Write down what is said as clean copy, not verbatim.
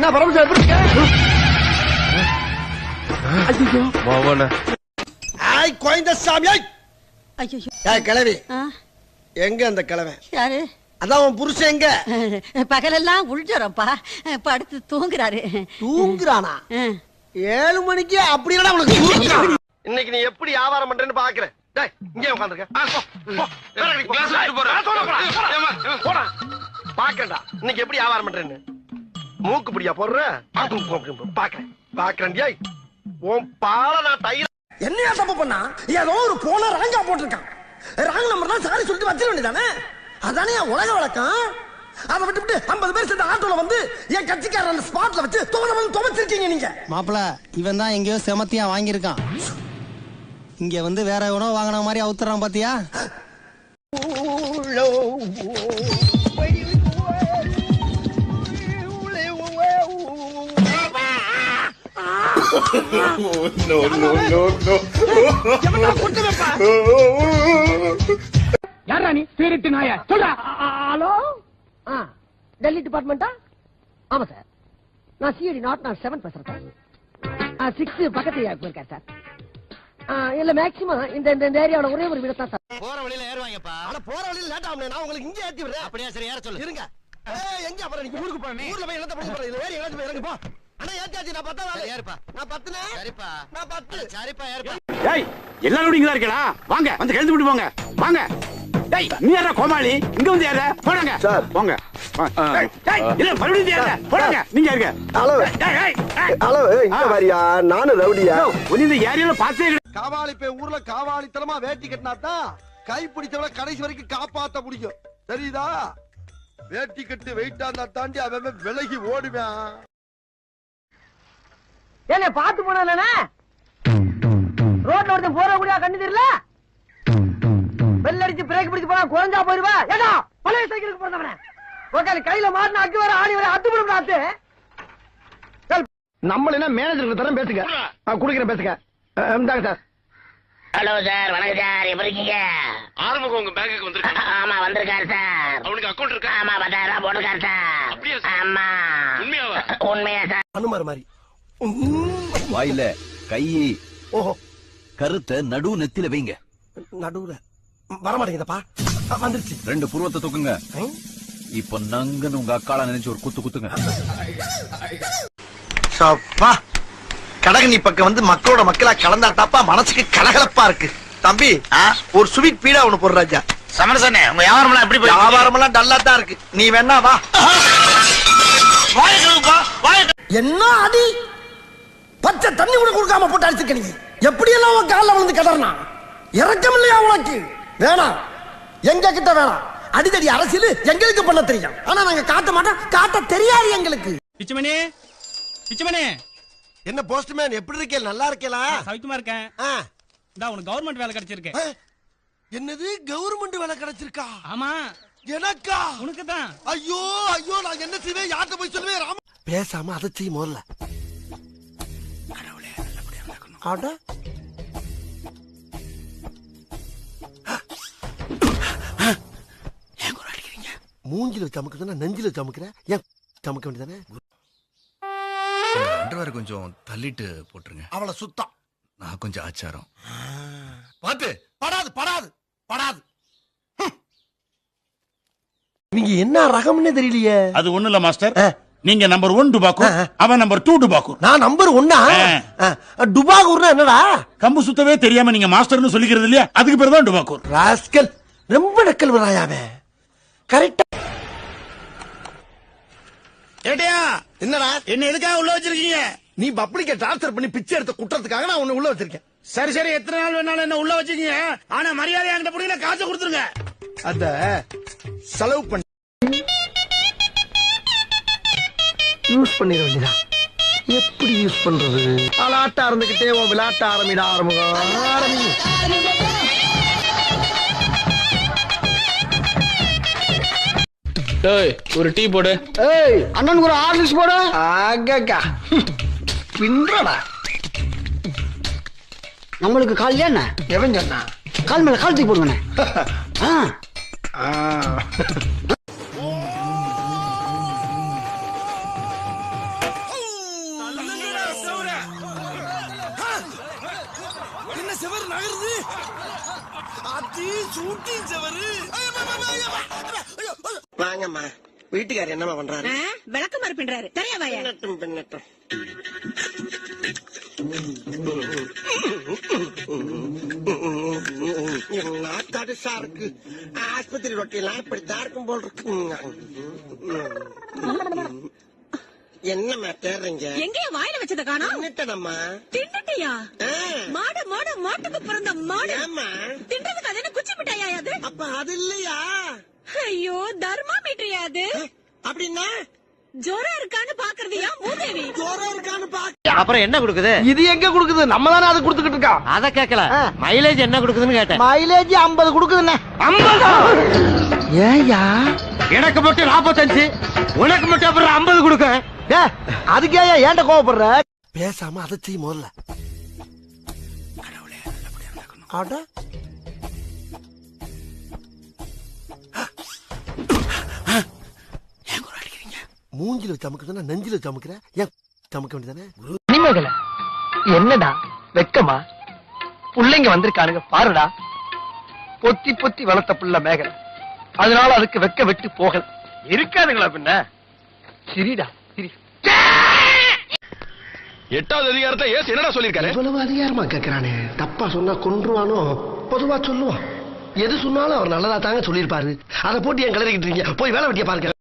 என்ன பரமசா எப்படி இருக்க? ஐயோ மோகன ஆய் கோயந்தசாமி ஐயோ கிழவி எங்க அந்த கிழவன் யாரு? அதான் உன் புருஷன் எங்க? பகலெல்லாம் உள்ஜரப்பா படுத்து தூங்குறாரு. தூங்குறானா? 7 மணிக்கு அப்படி இல்லடா உனக்கு. இன்னைக்கு நீ எப்படி வியாபாரம் பண்றேன்னு பாக்குறேன். டேய் இங்கே உட்கார்ந்திருக்க. போடா பாக்கறடா இன்னைக்கு எப்படி வியாபாரம் பண்றேன்னு. மூக்கு பிடியா போடுற பாக்குறேன் பாக்குறேன். டேய் உன் பால நான் தயிர் என்னையா தப்பு பண்ணா? ஏதோ ஒரு போன ராங்கா போட்டிருக்கான். ராங் நம்பர் தான் சாரி சொல்லிட்டு வச்சிட வேண்டியதானே? அதானே உலக வழக்கம். அதை விட்டு 50 பேர் சேர்ந்த ஆட்டோல வந்து என் கட்சிக்காரர் அந்த ஸ்பாட்ல வச்சு துவச்சிருக்கீங்க நீங்க. மாப்பிள இவன் தான் எங்கேயோ செமத்தியா வாங்கியிருக்கான். இங்க வந்து வேற எவனோ வாங்கின மாதிரி அவுத்துறான் பாத்தியா? யாரா நீ திருட்டு நாயா? சொல்றா. ஹலோ டெல்லி டிபார்ட்மெண்டா? ஆமா சார், நான் சிஐடி நாட் 7 பேசுறேன் சார். 6 பக்கத்து போயிருக்கேன் சார். இல்ல மேக்ஸிமம் இந்த ஏரியாவோட ஒரே ஒரு வீடு தான் சார். போற வழியில ஏறுவாங்கப்பா. ஆனா போற வழியில லேட் ஆகும். நான் உங்களுக்கு இங்கே ஏத்தி விடுறேன். அப்படியே சரி ஏற சொல்லு. இருங்க. எங்க அப்புறம் நீங்க ஊருக்கு போறீங்க. ஊர்ல போய் என்னத்த பண்ண போறீங்க? ஏறி எங்கயாச்சும் போய் இறங்கு போ. அண்ணா ஏத்தியாச்சு. நான் 10 வாங்க. ஏறுப்பா. நான் 10னே. சரிப்பா. நான் 10. சரிப்பா ஏறுப்பா. ஏய் எல்லாரும் இங்க தான் இருக்கடா. வாங்க வந்து கழுத்து விட்டு போங்க. வாங்க. டேய் நீ யாரா கோமாளி? இங்க வந்து யாரா? போடுங்க சார். போங்க. டேய் இல்ல மறுபடியும் யாரா? போடுங்க. நீங்க இருங்க. ஹலோ. டேய் ஹலோ இங்க வாரியா? நானும் ரவுடியா? ஒண்ணு இந்த ஏரியால பாத்தே காவாலி போய் ஊர்ல காவாலித்தனமா வேட்டி கட்டினாதான் கை பிடிச்சவள கடைசி வரைக்கும் காப்பாத்த முடியும். தெரியுதா? வேட்டி கட்டு வெயிட்டா இருந்தா தாண்டி அவன் விலகி ஓடுவான். ஏங்க பாத்து போனா ரோட்ல ஒருத்தன் போற கூட கண்ணு தெரியல. பெல் அடிச்சு பிரேக் பிடிச்சு போனா குறைஞ்சா போயிருவா. ஏடா பழைய சைக்கிளுக்கு போறவனே ஓகே கையில மாட்டின அக்கு வர ஆடி வர அத்து போடும் நாத்து. நம்மள என்ன மேனேஜருக்கு தரம் பேசுங்க. குடுக்குறேன் பேசுங்க. இந்தாங்க சார். ஹலோ சார், வணக்கம் சார், எப்படி இருக்கீங்க? ஆரம்பம் உங்க பேங்குக்கு வந்திருக்காங்க. ஆமா வந்திருக்காரு சார். அவனுக்கு அக்கவுண்ட் இருக்கா? ஆமா 10,000 போட்டுருக்காரு சார். அப்படியா சார்? ஆமா உண்மையாவா? உண்மையா சார்? அனுமார் மாதிரி வாயில கை ஓஹோ கருத்தை நடு நெத்தில வைங்க. நடுவுல வரமாட்டேங்குதப்பா. வந்துருச்சு. 2 புருவத்தை தூக்குங்க. இப்ப நங்கன்னு உங்க அக்காள நினைச்சு ஒரு குத்து குத்துங்க. சப்பா கடகனி பக்கம் வந்து மக்களோட மக்களா கலந்தா தாப்பா மனசுக்கு கலகலப்பா இருக்கு. தம்பி ஒரு ஸ்வீட் பீடா ஒண்ணு போடுற ராஜா. சமரசனே உங்க வியாபாரம் எல்லாம் எப்படி போய்? வியாபாரம் எல்லாம் டல்லா தான் இருக்கு. நீ வேணா வா. என்ன அடி பச்சை தண்ணி கூட கொடுக்காம போட்டு அடிச்சுக்க. நீ எப்படி எல்லாம் உன் காலில் வந்து கடறனா? இறக்கம் இல்லையா உனக்கு? வேணாம், எங்க கிட்ட வேணாம். அடிதடி அரசியல் எங்களுக்கு பண்ண தெரியும். ஆனா நாங்க காட்ட மாட்டோம். காட்ட தெரியாது எங்களுக்கு. பிச்சுமணி பிச்சுமணி என்ன போஸ்ட்மேன் எப்படி இருக்கே? நல்லா இருக்கேலா? சவிக்குமா இருக்கேன். இந்தா உனக்கு கவர்மெண்ட் வேலை கிடைச்சிருக்கு. என்னது கவர்மெண்ட் வேலை கிடைச்சிருக்கா? ஆமா எனக்கா? உனக்கு தான். ஐயோ ஐயோ நான் என்ன செய்வேன்? யார்கிட்ட போய் சொல்லுவேன்? ராம பேசாம அதை செய்ய முதல்ல. கடவுளே நல்லபடியா நடக்கணும். ஆட ஏன் குரல் அடிக்கிறீங்க? மூஞ்சில சமக்குதுன்னா நெஞ்சில சமக்குற. ஏன் சமக்க வேண்டியதானே? அண்டர்வேர் கொஞ்சம் தள்ளிட்டு போட்டுருங்க. அவளை சுத்தம். நான் கொஞ்சம் ஆச்சாரம். பாத்து படாது படாது படாது. நீங்க என்ன ரகம்னே தெரியலையே. அது ஒண்ணு இல்ல மாஸ்டர். நீங்க நம்பர் 1 டுபாக்கூர், அவன் நம்பர் 2 டுபாக்கூர். நான் நம்பர் 1. டுபாக்கூர்னா என்னடா? கம்பு சுத்தவே தெரியாம நீங்க மாஸ்டர்னு சொல்லிக்கிறது இல்லையா? அதுக்கு பேர் தான் டுபாக்கூர். ராஸ்கல் ரொம்ப நக்கல் வராயாவே. கரெக்டா ஏட்டியா என்னடா? என்ன எதுக்காக உள்ள வச்சிருக்கீங்க? நீ பப்ளிக்க டார்ச்சர் பண்ணி பிச்சை எடுத்த குற்றத்துக்காக நான் உன்னை உள்ள வச்சிருக்கேன். சரி சரி, எத்தனை நாள் வேணாலும் என்ன உள்ள வச்சுக்கீங்க. ஆனா மரியாதை என்கிட்ட புரியல, காசை கொடுத்துருங்க. அத செலவு பண்ணி யூஸ் பண்ணிட வேண்டியதா. எப்படி யூஸ் பண்றது? விளாட்ட ஆரம்பிக்கிட்டே உன் விளையாட்ட ஆரம்பிடா. ஆரம்பி ஒரு டீ போடு. ஏய் அண்ணனுக்கு ஒரு ஆர்லிக்ஸ் போடு. ஆகா பின்றடா. நம்மளுக்கு கால் என்ன? எவன் சொன்னா? கால் மேல கால் தூக்கி போடுங்கண்ணே. செவரு நகருது. அத்தி சூட்டி செவரு. வாங்கம்மா. வீட்டுக்காரர் என்னமா பண்றாரு? விளக்கு மாதிரி பின்றாரு தெரியாதா? பின்னட்டும் பின்னட்டும். கடுசா இருக்கு. ஆஸ்பத்திரி ரொட்டிலாம் இப்படித்தான் இருக்கும் போல் இருக்கு. என்னம்மா தேடுறீங்க? எங்கேயும் வாயில வச்சத காணோம். தின்னுட்டேனம்மா. தின்னுட்டியா? மாடு மாடு மாட்டுக்கு பிறந்த மாடு. ஏம்மா தின்றதுக்கு அது என்ன குச்சி மிட்டாயா அது? அப்ப அது இல்லையா? ஐயோ தர்மாமீட்டரியா அது? அப்படின்னா ஜோரா இருக்கான்னு பாக்குறதுயா மூதேவி? ஜோரம் இருக்கான்னு பாக்க. அப்புறம் என்ன கொடுக்குது? இது எங்க கொடுக்குது? நம்ம தானே அது கொடுத்துக்கிட்டு இருக்கோம். அத கேக்கல, மைலேஜ் என்ன கொடுக்குதுன்னு கேட்டேன். மைலேஜ் 50 கொடுக்குதுண்ணே. 50? ஏயா எனக்கு மட்டும் 45, உனக்கு மட்டும் அப்புறம் 50 கொடுக்க. அதுக்கே ஏன்ட கோவப்படுற? பேசாம அதை செய்ய முதல்ல. அட மூஞ்சில சமுக்குதுன்னா நெஞ்சில சமுக்குற. ஏன் சமுக்க வேண்டியதானே? மணிமேகலை என்னடா வெக்கமா? புள்ளைங்க வந்திருக்கானுங்க பாருடா. பொத்தி பொத்தி வளர்த்த புள்ள மேகலை, அதனால அதுக்கு வெக்க வெட்டு போகல. இருக்காதுங்களா பின்ன? சரிடா சரி. 8வது அதிகாரத்தை ஏசு என்னடா சொல்லிருக்காரு? இவ்வளவு அதிகாரமா கேக்குறானே, தப்பா சொன்னா கொன்றுவானோ? பொதுவா சொல்லுவான். எது சொன்னாலும் அவர் நல்லதா தாங்க சொல்லிருப்பாரு. அதை போட்டு ஏன் கிளறிக்கிட்டு இருக்கீங்க? போய் வேலை வெட்டிய பாருங்க.